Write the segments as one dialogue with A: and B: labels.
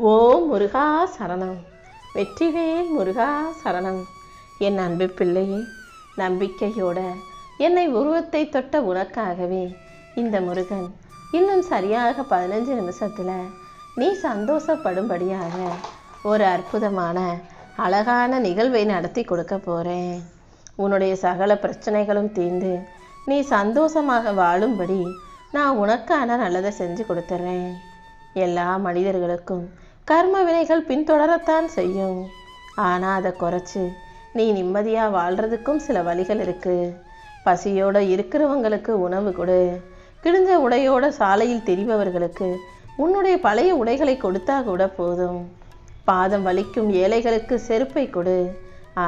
A: ஓம் முருகா சரணம். வெற்றிவேல் முருகா சரணம். என் அன்பு பிள்ளையே, நம்பிக்கையோட என்னை உருவத்தை தொட்ட உனக்காகவே இந்த முருகன் இன்னும் சரியாக 15 நிமிஷத்தில் நீ சந்தோஷப்படும்படியாக ஒரு அற்புதமான அழகான நிகழ்வை நடத்தி கொடுக்க போகிறேன். உன்னுடைய சகல பிரச்சனைகளும் தீர்ந்து நீ சந்தோஷமாக வாழும்படி நான் உனக்கான நல்லதை செஞ்சு கொடுத்துட்றேன். எல்லா மனிதர்களுக்கும் கர்ம வினைகள் பின்தொடரத்தான் செய்யும். ஆனால் அதை குறைச்சி நீ நிம்மதியாக வாழ்கிறதுக்கும் சில வழிகள் இருக்குது. பசியோடு இருக்கிறவங்களுக்கு உணவு கொடு. கிழிஞ்ச உடையோட சாலையில் தெரிபவர்களுக்கு உன்னுடைய பழைய உடைகளை கொடுத்தா கூட போதும். பாதம் வலிக்கும் ஏழைகளுக்கு செருப்பை கொடு.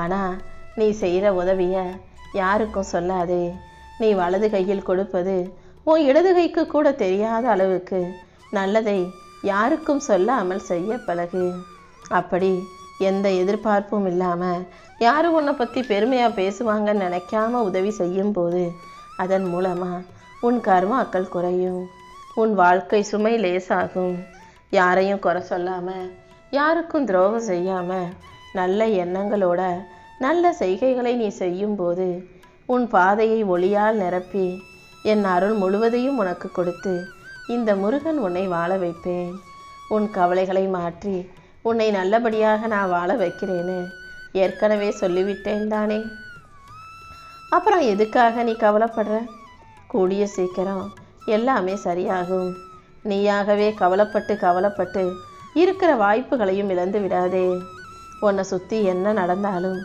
A: ஆனால் நீ செய்கிற உதவியை யாருக்கும் சொல்லாதே. நீ வலது கையில் கொடுப்பது உன் இடது கைக்கு கூட தெரியாத அளவுக்கு நல்லதை யாருக்கும் சொல்லாமல் செய்ய பழகு. அப்படி எந்த எதிர்பார்ப்பும் இல்லாமல் யாரும் உன்னை பற்றி பெருமையாக பேசுவாங்கன்னு நினைக்காம உதவி செய்யும் போது அதன் மூலமாக உன் கர்மாக்கள் குறையும். உன் வாழ்க்கை சுமை லேசாகும். யாரையும் குறை சொல்லாமல் யாருக்கும் துரோகம் செய்யாமல் நல்ல எண்ணங்களோட நல்ல செய்கைகளை நீ செய்யும்போது உன் பாதையை ஒளியால் நிரப்பி என் அருள் முழுவதையும் உனக்கு கொடுத்து இந்த முருகன் உன்னை வாழ வைப்பேன். உன் கவலைகளை மாற்றி உன்னை நல்லபடியாக நான் வாழ வைக்கிறேன்னு ஏற்கனவே சொல்லிவிட்டேன் தானே. அப்புறம் எதுக்காக நீ கவலைப்படுற? கூடிய சீக்கிரம் எல்லாமே சரியாகும். நீயாகவே கவலைப்பட்டு இருக்கிற வாய்ப்புகளையும் இழந்து விடாதே. உன்னை சுற்றி என்ன நடந்தாலும்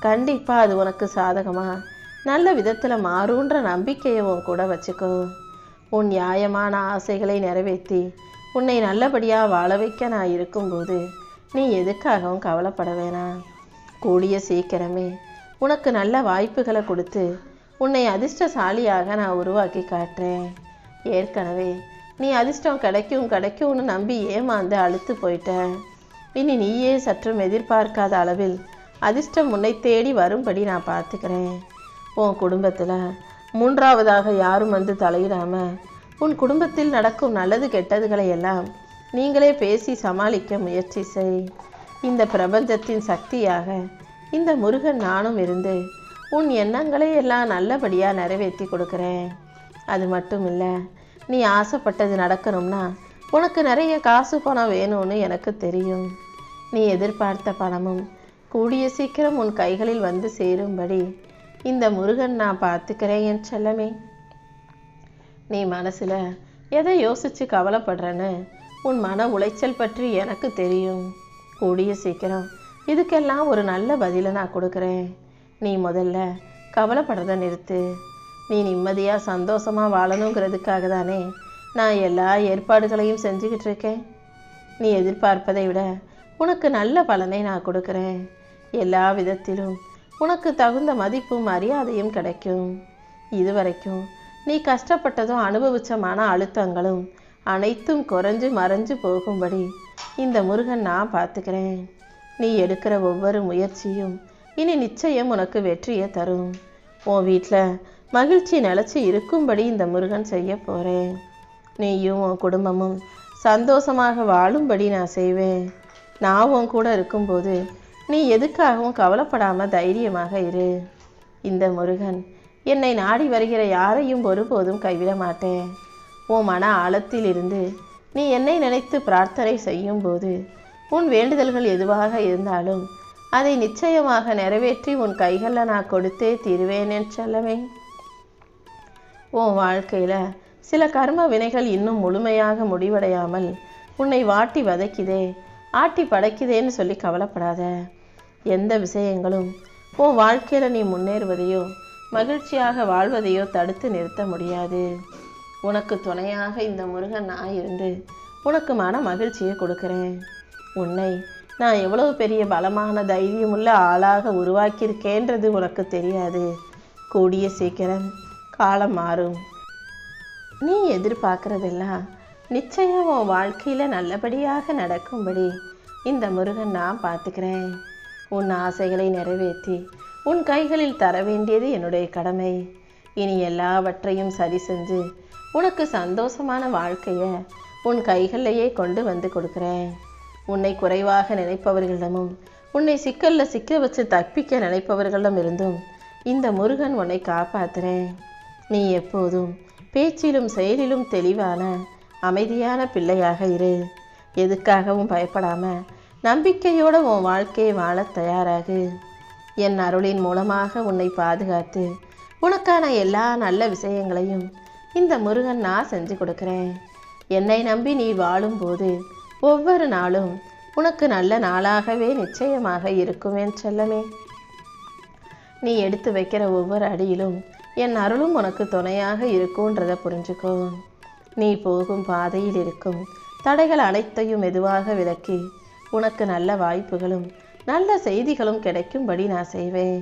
A: கண்டிப்பாக அது உனக்கு சாதகமாக நல்ல விதத்தில் மாறுன்ற நம்பிக்கையை உன் கூட வச்சுக்கோ. உன் நியாயமான ஆசைகளை நிறைவேற்றி உன்னை நல்லபடியாக வாழ வைக்க நான் இருக்கும்போது நீ எதுக்காகவும் கவலைப்பட வேணாம். கூடிய சீக்கிரமே உனக்கு நல்ல வாய்ப்புகளை கொடுத்து உன்னை அதிர்ஷ்டசாலியாக நான் உருவாக்கி காட்டுறேன். ஏற்கனவே நீ அதிர்ஷ்டம் கிடைக்கும்னு நம்பி ஏமாந்து அழுத்து போயிட்ட. இனி நீயே சற்றும் எதிர்பார்க்காத அளவில் அதிர்ஷ்டம் உன்னை தேடி வரும்படி நான் பார்த்துக்கிறேன். உன் குடும்பத்தில் மூன்றாவதாக யாரும் வந்து தலையிடாமல் உன் குடும்பத்தில் நடக்கும் நல்லது கெட்டதுகளை எல்லாம் நீங்களே பேசி சமாளிக்க முயற்சி செய். இந்த பிரபஞ்சத்தின் சக்தியாக இந்த முருகன் நானும் இருந்து உன் எண்ணங்களை எல்லாம் நல்லபடியாக நிறைவேற்றி கொடுக்குறேன். அது மட்டும் இல்லை, நீ ஆசைப்பட்டது நடக்கணும்னா உனக்கு நிறைய காசு பணம் வேணும்னு எனக்கு தெரியும். நீ எதிர்பார்த்த பணமும் கூடிய சீக்கிரம் உன் கைகளில் வந்து சேரும்படி இந்த முருகன் நான் பார்த்துக்கிறேன் என் செல்லமே. நீ மனசில் எதை யோசித்து கவலைப்படுறன்னு உன் மன உளைச்சல் பற்றி எனக்கு தெரியும். கூடிய சீக்கிரம் இதுக்கெல்லாம் ஒரு நல்ல பதிலை நான் கொடுக்குறேன். நீ முதல்ல கவலைப்படுறதை நிறுத்து. நீ நிம்மதியாக சந்தோஷமாக வாழணுங்கிறதுக்காக தானே நான் எல்லா ஏற்பாடுகளையும் செஞ்சுக்கிட்டு இருக்கேன். நீ எதிர்பார்ப்பதை விட உனக்கு நல்ல பலனை நான் கொடுக்குறேன். எல்லா விதத்திலும் உனக்கு தகுந்த மதிப்பும் மரியாதையும் கிடைக்கும். இதுவரைக்கும் நீ கஷ்டப்பட்டதும் அனுபவிச்ச மன அழுத்தங்களும் அனைத்தும் குறைஞ்சு மறைஞ்சு போகும்படி இந்த முருகன் நான் பார்த்துக்கிறேன். நீ எடுக்கிற ஒவ்வொரு முயற்சியும் இனி நிச்சயம் உனக்கு வெற்றியை தரும். உன் வீட்டில் மகிழ்ச்சி நிலச்சி இருக்கும்படி இந்த முருகன் செய்ய போகிறேன். நீயும் உன் குடும்பமும் சந்தோஷமாக வாழும்படி நான் செய்வேன். நான் உன் கூட இருக்கும்போது நீ எதுக்காகவும் கவலைப்படாமல் தைரியமாக இரு. இந்த முருகன் என்னை நாடி வருகிற யாரையும் ஒருபோதும் கைவிட மாட்டேன். உன் மன ஆழத்தில் இருந்து நீ என்னை நினைத்து பிரார்த்தனை செய்யும்போது உன் வேண்டுதல்கள் எதுவாக இருந்தாலும் அதை நிச்சயமாக நிறைவேற்றி உன் கைகளில் நான் கொடுத்தே தீருவேன் என் செல்லமே. உன் வாழ்க்கையில் சில கர்ம வினைகள் இன்னும் முழுமையாக முடிவடையாமல் உன்னை வாட்டி வதைக்குதே, ஆட்டி படைக்குதேன்னு சொல்லி கவலைப்படாத. எந்த விஷயங்களும் உன் வாழ்க்கையில் நீ முன்னேறுவதையோ மகிழ்ச்சியாக வாழ்வதையோ தடுத்து நிறுத்த முடியாது. உனக்கு துணையாக இந்த முருகன் நான் இருந்து உனக்கு மன மகிழ்ச்சியை கொடுக்குறேன். உன்னை நான் எவ்வளவு பெரிய பலமான தைரியமுள்ள ஆளாக உருவாக்கியிருக்கேன்றது உனக்கு தெரியாது. கூடிய சீக்கிரம் காலம் மாறும். நீ எதிர்பார்க்குறதெல்லாம் நிச்சயம் உன் வாழ்க்கையில் நல்லபடியாக நடக்கும்படி இந்த முருகன் நான் பார்த்துக்கிறேன். உன் ஆசைகளை நிறைவேற்றி உன் கைகளில் தர வேண்டியது என்னுடைய கடமை. இனி எல்லாவற்றையும் சரி செஞ்சு உனக்கு சந்தோஷமான வாழ்க்கையை உன் கைகளிலேயே கொண்டு வந்து கொடுக்குறேன். உன்னை குறைவாக நினைப்பவர்களிடமும் உன்னை சிக்கல்ல சிக்க வச்சு தப்பிக்க நினைப்பவர்களிடம் இருந்தும் இந்த முருகன் உன்னை காப்பாத்துறேன். நீ எப்போதும் பேச்சிலும் செயலிலும் தெளிவான அமைதியான பிள்ளையாக இரு. எதுக்காகவும் பயப்படாம நம்பிக்கையோட உன் வாழ்க்கையை வாழ தயாராகு. என் அருளின் மூலமாக உன்னை பாதுகாத்து உனக்கான எல்லா நல்ல விஷயங்களையும் இந்த முருகன் நான் செஞ்சு கொடுக்குறேன். என்னை நம்பி நீ வாழும்போது ஒவ்வொரு நாளும் உனக்கு நல்ல நாளாகவே நிச்சயமாக இருக்கும் என் செல்லமே. நீ எடுத்து வைக்கிற ஒவ்வொரு அடியிலும் என் அருளும் உனக்கு துணையாக இருக்கும்ன்றத புரிஞ்சுக்கோ. நீ போகும் பாதையில் இருக்கும் தடைகள் அனைத்தையும் மெதுவாக விலக்கி உனக்கு நல்ல வாய்ப்புகளும் நல்ல செய்திகளும் கிடைக்கும்படி நான் செய்வேன்.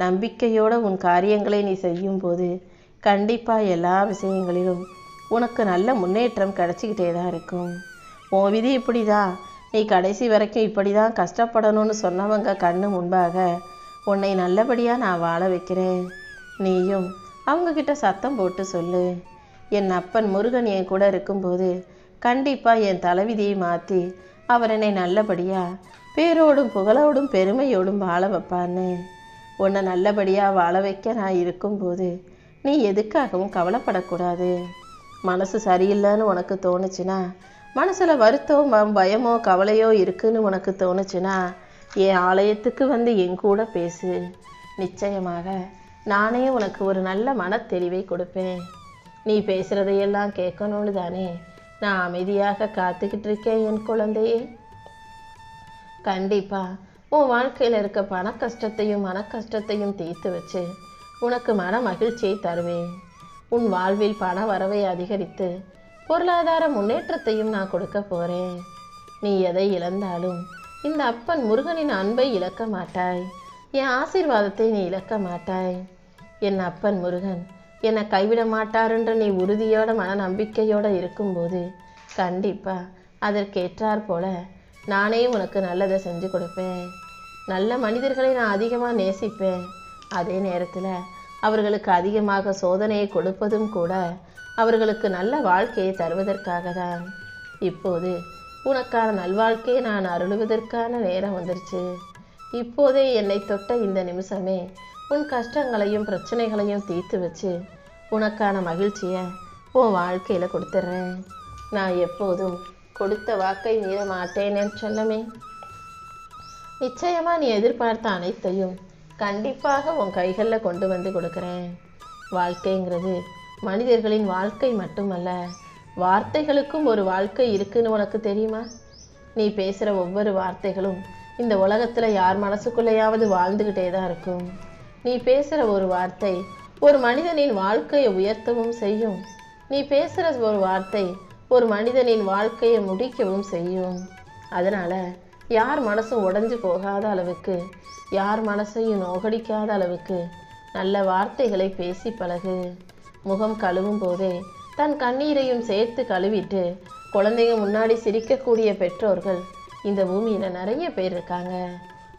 A: நம்பிக்கையோட உன் காரியங்களை நீ செய்யும் போது கண்டிப்பாக எல்லா விஷயங்களிலும் உனக்கு நல்ல முன்னேற்றம் கிடைச்சிக்கிட்டே தான் இருக்கும். உன் விதி இப்படி தான், நீ கடைசி வரைக்கும் இப்படி தான் கஷ்டப்படணும்னு சொன்னவங்க கண்ணு முன்பாக உன்னை நல்லபடியாக நான் வாழ வைக்கிறேன். நீயும் அவங்கக்கிட்ட சத்தம் போட்டு சொல்லு, என் அப்பன் முருகன் என் கூட இருக்கும்போது கண்டிப்பாக என் தலைவிதியை மாற்றி அவர் என்னை நல்லபடியாக பேரோடும் புகழோடும் பெருமையோடும் வாழ வைப்பான்னு. உன்னை நல்லபடியாக வாழ வைக்க நான் இருக்கும்போது நீ எதுக்காகவும் கவலைப்படக்கூடாது. மனசு சரியில்லைன்னு உனக்கு தோணுச்சுன்னா, மனசில் வருத்தமோ பயமோ கவலையோ இருக்குன்னு உனக்கு தோணுச்சுன்னா என் ஆலயத்துக்கு வந்து என் கூட பேசு. நிச்சயமாக நானே உனக்கு ஒரு நல்ல மனத்தெளிவை கொடுப்பேன். நீ பேசுகிறதையெல்லாம் கேட்கணும்னு தானே நான் அமைதியாக காத்துக்கிட்டு இருக்கேன் என் குழந்தையே. கண்டிப்பாக உன் வாழ்க்கையில் இருக்க பண கஷ்டத்தையும் மன கஷ்டத்தையும் தீர்த்து வச்சு உனக்கு மன மகிழ்ச்சியை தருவேன். உன் வாழ்வில் பண வரவை அதிகரித்து பொருளாதார முன்னேற்றத்தையும் நான் கொடுக்க போகிறேன். நீ எதை இழந்தாலும் இந்த அப்பன் முருகனின் அன்பை இழக்க மாட்டாய். என் ஆசீர்வாதத்தை நீ இழக்க மாட்டாய். என் அப்பன் முருகன் என்னை கைவிட மாட்டாருன்ற நீ உறுதியோட மன நம்பிக்கையோடு இருக்கும்போது கண்டிப்பாக அதற்கேற்றாற் போல நானே உனக்கு நல்லதை செஞ்சு கொடுப்பேன். நல்ல மனிதர்களை நான் அதிகமாக நேசிப்பேன். அதே நேரத்தில் அவர்களுக்கு அதிகமாக சோதனையை கொடுப்பதும் கூட அவர்களுக்கு நல்ல வாழ்க்கையை தருவதற்காக தான். இப்போது உனக்கான நல்வாழ்க்கையை நான் அருளுவதற்கான நேரம் வந்துருச்சு. இப்போதே என்னை தொட்ட இந்த நிமிஷமே உன் கஷ்டங்களையும் பிரச்சனைகளையும் தீர்த்து வச்சு உனக்கான மகிழ்ச்சியை உன் வாழ்க்கையில் கொடுத்துட்றேன். நான் எப்போதும் கொடுத்த வாக்கை மீற மாட்டேன் என் செல்லமே. நிச்சயமாக நீ எதிர்பார்த்த அனைத்தையும் கண்டிப்பாக உன் கைகளில் கொண்டு வந்து கொடுக்குறேன். வாழ்க்கைங்கிறது மனிதர்களின் வாழ்க்கை மட்டுமல்ல, வார்த்தைகளுக்கும் ஒரு வாழ்க்கை இருக்குன்னு உனக்கு தெரியுமா? நீ பேசுகிற ஒவ்வொரு வார்த்தைகளும் இந்த உலகத்தில் யார் மனசுக்குள்ளேயாவது வாழ்ந்துக்கிட்டே தான் இருக்கும். நீ பேசுகிற ஒரு வார்த்தை ஒரு மனிதனின் வாழ்க்கையை உயர்த்தவும் செய்யும். நீ பேசுகிற ஒரு வார்த்தை ஒரு மனிதனின் வாழ்க்கையை முடிக்கவும் செய்யும். அதனால் யார் மனசும் உடைஞ்சு போகாத அளவுக்கு, யார் மனசையும் நோகடிக்காத அளவுக்கு நல்ல வார்த்தைகளை பேசி பழகு. முகம் கழுவும் போதே தன் கண்ணீரையும் சேர்த்து கழுவிட்டு குழந்தைங்க முன்னாடி சிரிக்கக்கூடிய பெற்றோர்கள் இந்த பூமியில் நிறைய பேர் இருக்காங்க.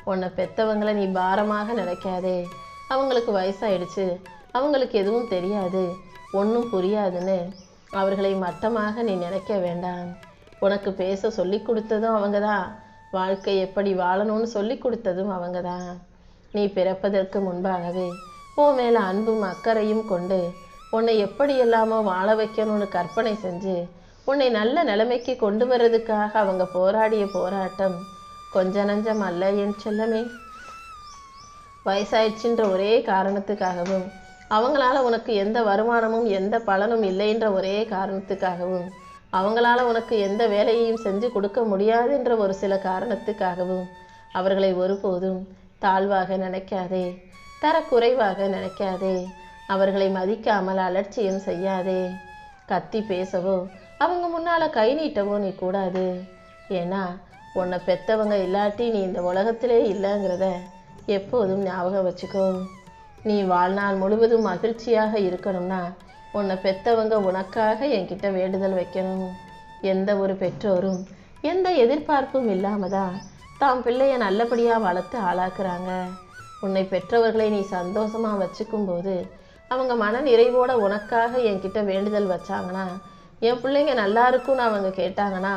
A: உன்னை பெற்றவங்களை நீ பாரமாக நினைக்காதே. அவங்களுக்கு வயசாயிடுச்சு, அவங்களுக்கு எதுவும் தெரியாது, ஒன்றும் புரியாதுன்னு அவர்களை மட்டமாக நீ நினைக்க வேண்டாம். உனக்கு பேச சொல்லி கொடுத்ததும் அவங்க தான், வாழ்க்கை எப்படி வாழணும்னு சொல்லி கொடுத்ததும் அவங்க தான். நீ பிறப்பதற்கு முன்பாகவே உன் மேலே அன்பும் அக்கறையும் கொண்டு உன்னை எப்படியெல்லாமோ வாழ வைக்கணும்னு கற்பனை செஞ்சு உன்னை நல்ல நிலைமைக்கு கொண்டு வர்றதுக்காக அவங்க போராடிய போராட்டம் கொஞ்ச நஞ்சம் அல்ல என் செல்லமே. வயசாயிடுச்சுன்ற ஒரே காரணத்துக்காகவும், அவங்களால உனக்கு எந்த வருமானமும் எந்த பலனும் இல்லைன்ற ஒரே காரணத்துக்காகவும், அவங்களால உனக்கு எந்த வேலையையும் செஞ்சு கொடுக்க முடியாதுன்ற ஒரு சில காரணத்துக்காகவும் அவர்களை ஒருபோதும் தாழ்வாக நினைக்காதே, தரக்குறைவாக நினைக்காதே. அவர்களை மதிக்காமல் அலட்சியம் செய்யாதே. கத்தி பேசவோ அவங்க முன்னால் கை நீட்டவோ நீ கூடாது. ஏன்னா உன்னை பெற்றவங்க இல்லாட்டி நீ இந்த உலகத்திலே இல்லைங்கிறத எப்போதும் ஞாபகம் வச்சுக்கோ. நீ வாழ்நாள் முழுவதும் மகிழ்ச்சியாக இருக்கணும்னா உன்னை பெற்றவங்க உனக்காக என்கிட்ட வேண்டுதல் வைக்கணும். எந்த ஒரு பெற்றோரும் எந்த எதிர்பார்ப்பும் இல்லாமல் தான் தாம் பிள்ளைய நல்லபடியாக வளர்த்து ஆளாக்குறாங்க. உன்னை பெற்றவர்களை நீ சந்தோஷமாக வச்சுக்கும்போது அவங்க மன நிறைவோட உனக்காக என்கிட்ட வேண்டுதல் வச்சாங்கன்னா, என் பிள்ளைங்க நல்லா இருக்கும்னு அவங்க கேட்டாங்கன்னா,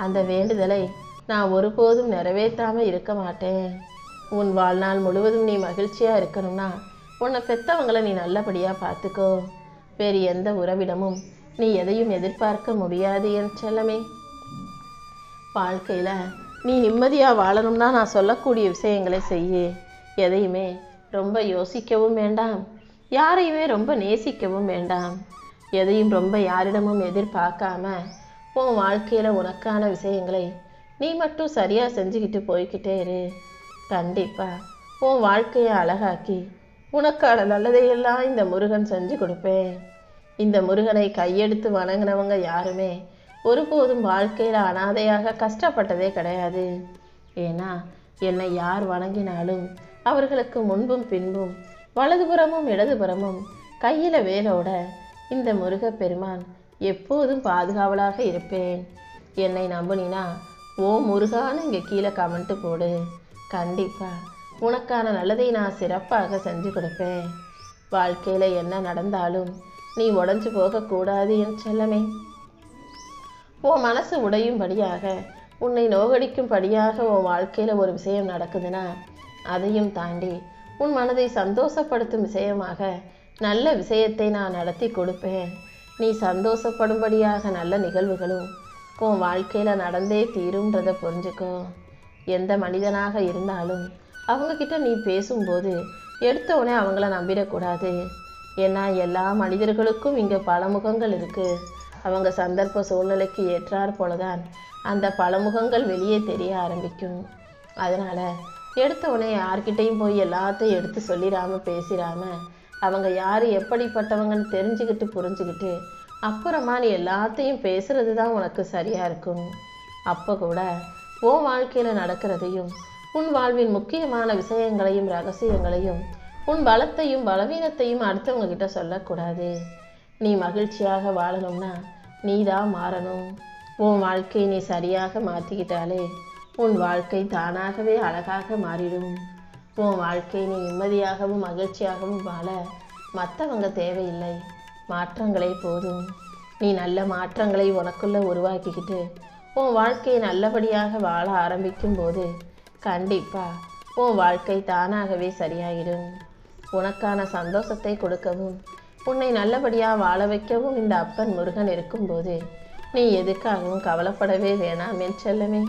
A: அந்த வேண்டுதலை நான் ஒருபோதும் நிறைவேற்றாமல் இருக்க மாட்டேன். உன் வாழ்நாள் முழுவதும் நீ மகிழ்ச்சியாக இருக்கணும்னா உன்னை பெற்றவங்களை நீ நல்லபடியாக பார்த்துக்கோ. வேறு எந்த உறவிடமும் நீ எதையும் எதிர்பார்க்க முடியாது என் செல்லமே. வாழ்க்கையில் நீ நிம்மதியாக வாழணும்னா நான் சொல்லக்கூடிய விஷயங்களை செய்யு. எதையுமே ரொம்ப யோசிக்கவும் வேண்டாம், யாரையுமே ரொம்ப நேசிக்கவும் வேண்டாம். எதையும் ரொம்ப யாரிடமும் எதிர்பார்க்காம உன் வாழ்க்கையில் உனக்கான விஷயங்களை நீ மட்டும் சரியாக செஞ்சுக்கிட்டு போய்கிட்டே இரு. கண்டிப்பாக உன் வாழ்க்கையை அழகாக்கி உனக்கான நல்லதையெல்லாம் இந்த முருகன் செஞ்சு கொடுப்பேன். இந்த முருகனை கையெடுத்து வணங்கினவங்க யாருமே ஒருபோதும் வாழ்க்கையில் அனாதையாக கஷ்டப்பட்டதே கிடையாது. ஏன்னா என்னை யார் வணங்கினாலும் அவர்களுக்கு முன்பும் பின்பும் வலதுபுறமும் இடதுபுறமும் கையில் வேலோட இந்த முருகப்பெருமான் எப்போதும் பாதுகாவலாக இருப்பேன். என்னை நம்புனினா ஓ முருகான்னு இங்கே கீழே கமெண்ட்டு போடு. கண்டிப்பாக உனக்கான நல்லதை நான் சிறப்பாக செஞ்சு கொடுப்பேன். வாழ்க்கையில் என்ன நடந்தாலும் நீ உடஞ்சி போகக்கூடாது என் செல்லமே. உன் மனசு உடையும்படியாக உன்னை நோகடிக்கும்படியாக உன் வாழ்க்கையில் ஒரு விஷயம் நடக்குதுன்னா அதையும் தாண்டி உன் மனதை சந்தோஷப்படுத்தும் விஷயமாக நல்ல விஷயத்தை நான் நடத்தி கொடுப்பேன். நீ சந்தோஷப்படும்படியாக நல்ல நிகழ்வுகளும் உன் வாழ்க்கையில் நடந்தே தீரும்ன்றதை புரிஞ்சுக்கோ. எந்த மனிதனாக இருந்தாலும் அவங்கக்கிட்ட நீ பேசும்போது எடுத்தவுடனே அவங்கள நம்பிடக்கூடாது. ஏன்னா எல்லா மனிதர்களுக்கும் இங்கே பல முகங்கள் இருக்குது. அவங்க சந்தர்ப்ப சூழ்நிலைக்கு ஏற்றார் போலதான் அந்த பல முகங்கள் வெளியே தெரிய ஆரம்பிக்கும். அதனால் எடுத்தவுடனே யார்கிட்டையும் போய் எல்லாத்தையும் எடுத்து சொல்லிடாமல் பேசிடாமல் அவங்க யார் எப்படிப்பட்டவங்கன்னு தெரிஞ்சுக்கிட்டு புரிஞ்சுக்கிட்டு அப்புறமா நீ எல்லாத்தையும் பேசுகிறது தான் உனக்கு சரியாக இருக்கும். அப்போ கூட உன் வாழ்க்கையில் நடக்கிறதையும் உன் வாழ்வின் முக்கியமான விஷயங்களையும் ரகசியங்களையும் உன் பலத்தையும் பலவீனத்தையும் அடுத்தவங்க கிட்ட சொல்லக்கூடாது. நீ மகிழ்ச்சியாக வாழணும்னா நீ தான் மாறணும். உன் வாழ்க்கையை நீ சரியாக மாற்றிக்கிட்டாலே உன் வாழ்க்கை தானாகவே அழகாக மாறிடும். உன் வாழ்க்கை நீ நிம்மதியாகவும் மகிழ்ச்சியாகவும் வாழ மற்றவங்க தேவையில்லை, மாற்றங்களே போதும். நீ நல்ல மாற்றங்களை உனக்குள்ளே உருவாக்கிக்கிட்டு உன் வாழ்க்கையை நல்லபடியாக வாழ ஆரம்பிக்கும் போது கண்டிப்பாக உன் வாழ்க்கை தானாகவே சரியாயிடும். உனக்கான சந்தோஷத்தை கொடுக்கவும் உன்னை நல்லபடியாக வாழ வைக்கவும் இந்த அப்பன் முருகன் இருக்கும்போது நீ எதுக்காகவும் கவலைப்படவே வேணாம் என் செல்லமே.